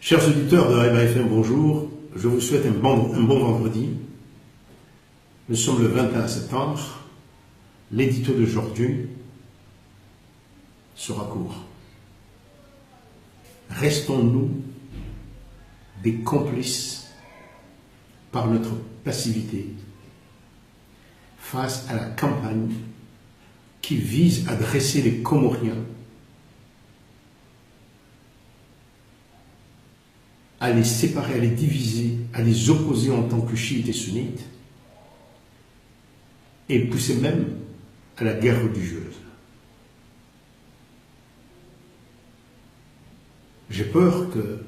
Chers auditeurs de Haïba FM, bonjour. Je vous souhaite un bon vendredi. Nous sommes le 21 septembre. L'édito d'aujourd'hui sera court. Restons-nous des complices par notre passivité face à la campagne qui vise à dresser les Comoriens, à les séparer, à les diviser, à les opposer en tant que chiites et sunnites, et pousser même à la guerre religieuse. J'ai peur que,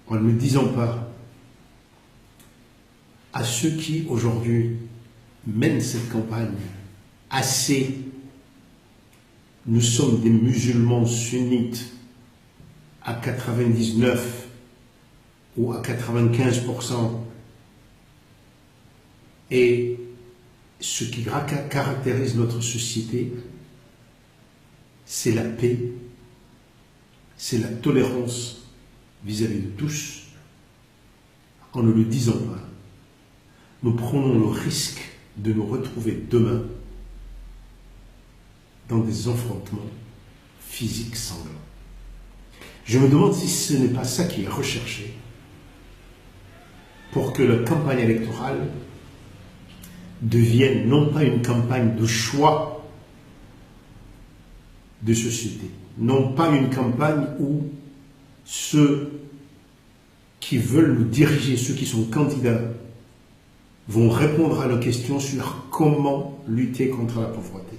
en ne le disant pas à ceux qui aujourd'hui mènent cette campagne, nous sommes des musulmans sunnites à 99 ou à 95%, et ce qui caractérise notre société, c'est la paix, c'est la tolérance vis-à-vis de tous. En ne le disant pas, nous prenons le risque de nous retrouver demain dans des affrontements physiques sanglants. Je me demande si ce n'est pas ça qui est recherché pour que la campagne électorale devienne non pas une campagne de choix de société, non pas une campagne où ceux qui veulent nous diriger, ceux qui sont candidats, vont répondre à nos questions sur comment lutter contre la pauvreté,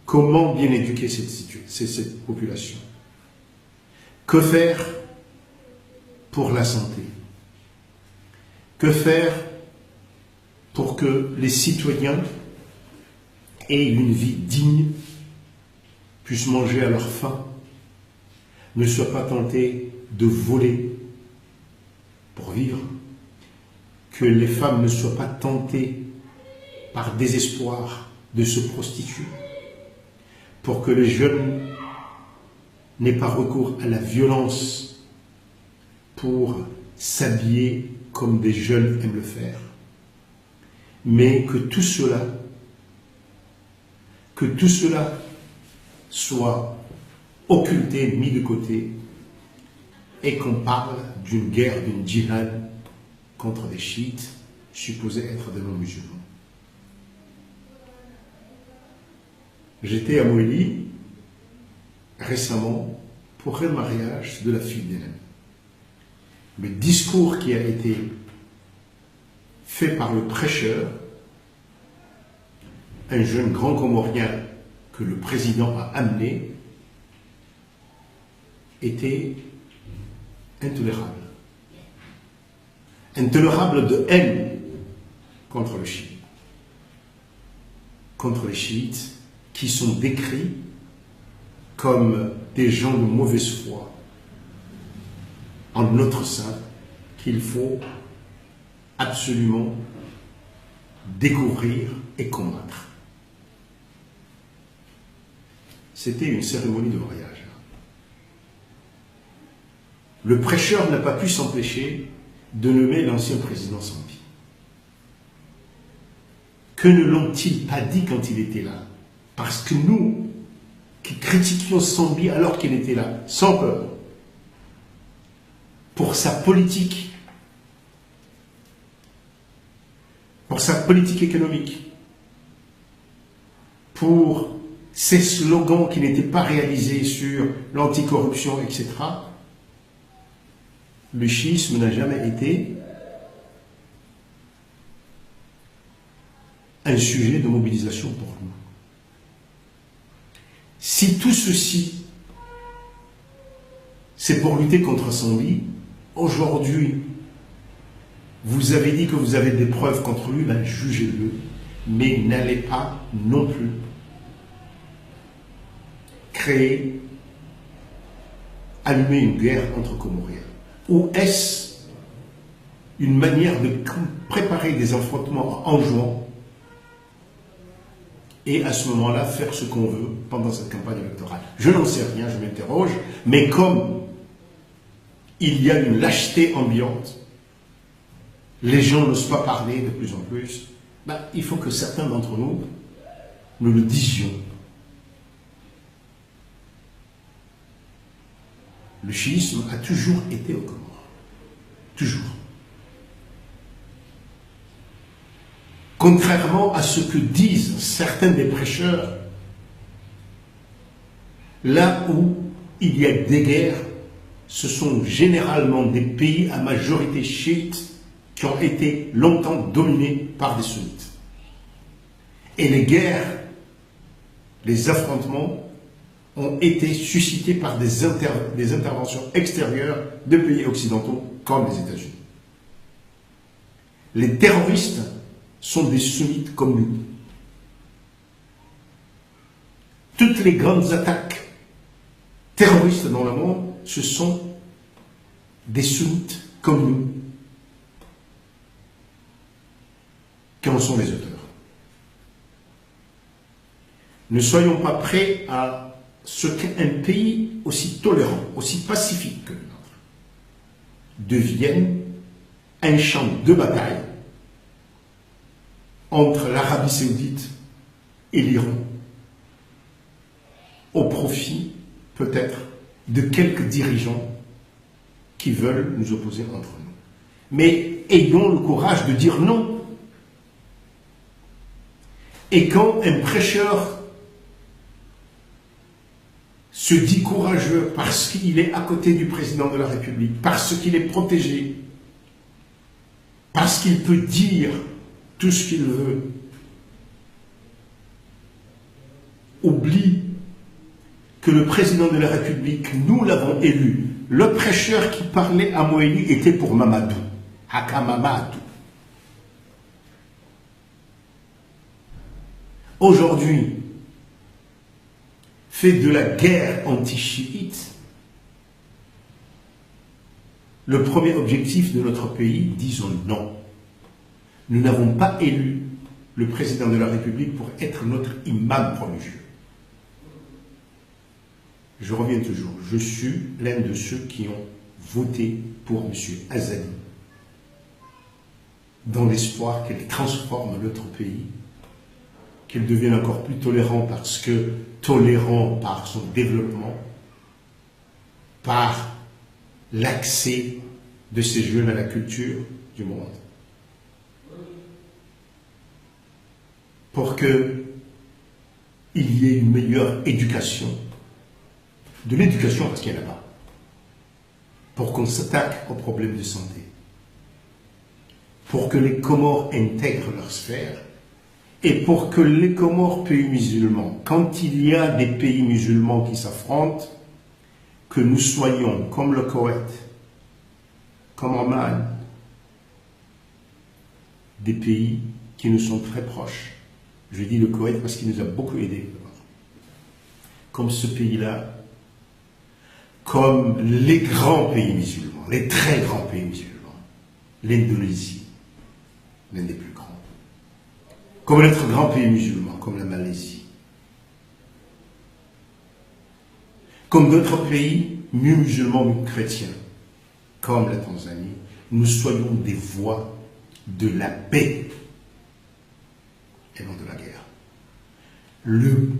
comment bien éduquer cette population, que faire pour la santé, que faire pour que les citoyens aient une vie digne, puissent manger à leur faim, ne soient pas tentés de voler pour vivre, que les femmes ne soient pas tentées par désespoir de se prostituer, pour que les jeunes n'aient pas recours à la violence pour s'habiller comme des jeunes aiment le faire, mais que tout cela soit occulté, mis de côté, et qu'on parle d'une guerre, d'une djihad contre des chiites supposés être des non-musulmans. J'étais à Moélie récemment pour un mariage de la fille d'Hélène. Le discours qui a été fait par le prêcheur, un jeune grand Comorien que le président a amené, était intolérable. Intolérable de haine contre le chiite. Contre les chiites qui sont décrits comme des gens de mauvaise foi en notre sein qu'il faut absolument découvrir et combattre. C'était une cérémonie de mariage. Le prêcheur n'a pas pu s'empêcher de nommer l'ancien président Sambi. Que ne l'ont-ils pas dit quand il était là? Parce que nous, qui critiquions Sambi alors qu'il était là, sans peur, pour sa politique, pour sa politique économique, pour ses slogans qui n'étaient pas réalisés sur l'anticorruption, etc., le chiisme n'a jamais été un sujet de mobilisation pour nous. Si tout ceci, c'est pour lutter contre Sambi, aujourd'hui, vous avez dit que vous avez des preuves contre lui, ben jugez-le, mais n'allez pas non plus allumer une guerre entre Comoriens. Ou est-ce une manière de préparer des affrontements en jouant et à ce moment-là faire ce qu'on veut pendant cette campagne électorale? Je n'en sais rien, je m'interroge, mais comme il y a une lâcheté ambiante, les gens n'osent pas parler de plus en plus, il faut que certains d'entre nous, nous le disions. Le chiisme a toujours été au Comores. Toujours. Contrairement à ce que disent certains des prêcheurs, là où il y a des guerres, ce sont généralement des pays à majorité chiite qui ont été longtemps dominés par des sunnites. Et les guerres, les affrontements ont été suscités par des interventions extérieures de pays occidentaux comme les États-Unis. Les terroristes sont des sunnites comme nous. Toutes les grandes attaques terroristes dans le monde, ce sont des sunnites comme nous qui en sont les auteurs. Ne soyons pas prêts à ce qu'un pays aussi tolérant, aussi pacifique que le nôtre, devienne un champ de bataille entre l'Arabie Saoudite et l'Iran, au profit peut-être de quelques dirigeants qui veulent nous opposer entre nous. Mais ayons le courage de dire non. Et quand un prêcheur se dit courageux parce qu'il est à côté du président de la République, parce qu'il est protégé, parce qu'il peut dire tout ce qu'il veut, oublie que le président de la République, nous l'avons élu. Le prêcheur qui parlait à Moïli était pour Mamadou, Haka Mamadou. Aujourd'hui, fait de la guerre anti-chiite le premier objectif de notre pays, disons non. Nous n'avons pas élu le président de la République pour être notre imam religieux. Je reviens toujours, je suis l'un de ceux qui ont voté pour M. Azali, dans l'espoir qu'il transforme notre pays, qu'il devienne encore plus tolérant parce que tolérant par son développement, par l'accès de ces jeunes à la culture du monde, pour qu'il y ait une meilleure éducation, de l'éducation parce qu'il n'y en a pas, pour qu'on s'attaque aux problèmes de santé, pour que les Comores intègrent leur sphère, et pour que les Comores, pays musulmans, quand il y a des pays musulmans qui s'affrontent, que nous soyons comme le Koweït, comme Oman, des pays qui nous sont très proches. Je dis le Koweït parce qu'il nous a beaucoup aidés. Comme ce pays-là, comme les grands pays musulmans, les très grands pays musulmans, l'Indonésie, l'un des plus grands, comme notre grand pays musulman, comme la Malaisie, comme d'autres pays musulmans ou chrétiens, comme la Tanzanie, nous soyons des voix de la paix et non de la guerre. Le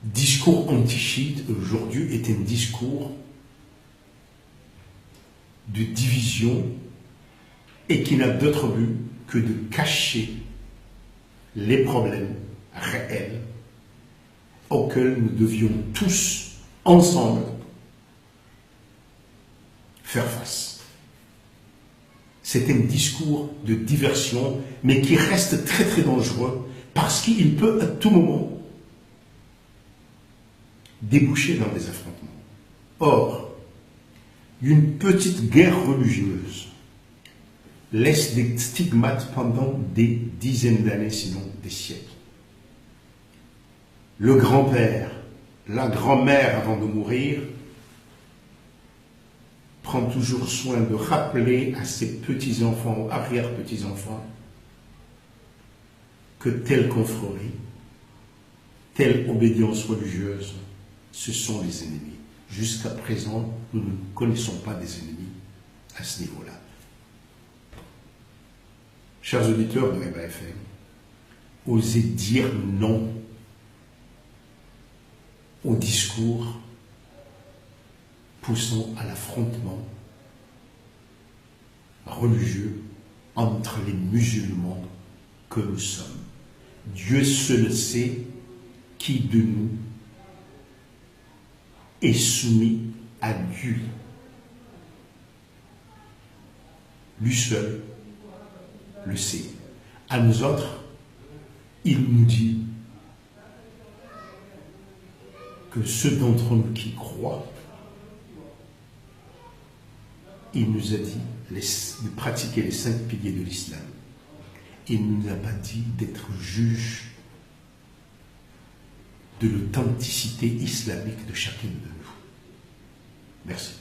discours anti-chiite aujourd'hui est un discours de division et qui n'a d'autre but que de cacher les problèmes réels auxquels nous devions tous, ensemble, faire face. C'est un discours de diversion, mais qui reste très très dangereux parce qu'il peut à tout moment déboucher dans des affrontements. Or, une petite guerre religieuse laisse des stigmates pendant des dizaines d'années, sinon des siècles. Le grand-père, la grand-mère avant de mourir, prend toujours soin de rappeler à ses petits-enfants ou arrière-petits-enfants que telle confrérie, telle obédience religieuse, ce sont les ennemis. Jusqu'à présent, nous ne connaissons pas des ennemis à ce niveau-là. Chers auditeurs de Rema FM, osez dire non au discours poussant à l'affrontement religieux entre les musulmans que nous sommes. Dieu seul sait qui de nous est soumis à lui. Lui seul le sait. À nous autres, il nous dit que ceux d'entre nous qui croient, il nous a dit de pratiquer les 5 piliers de l'islam. Il ne nous a pas dit d'être juge de l'authenticité islamique de chacun de nous. Merci.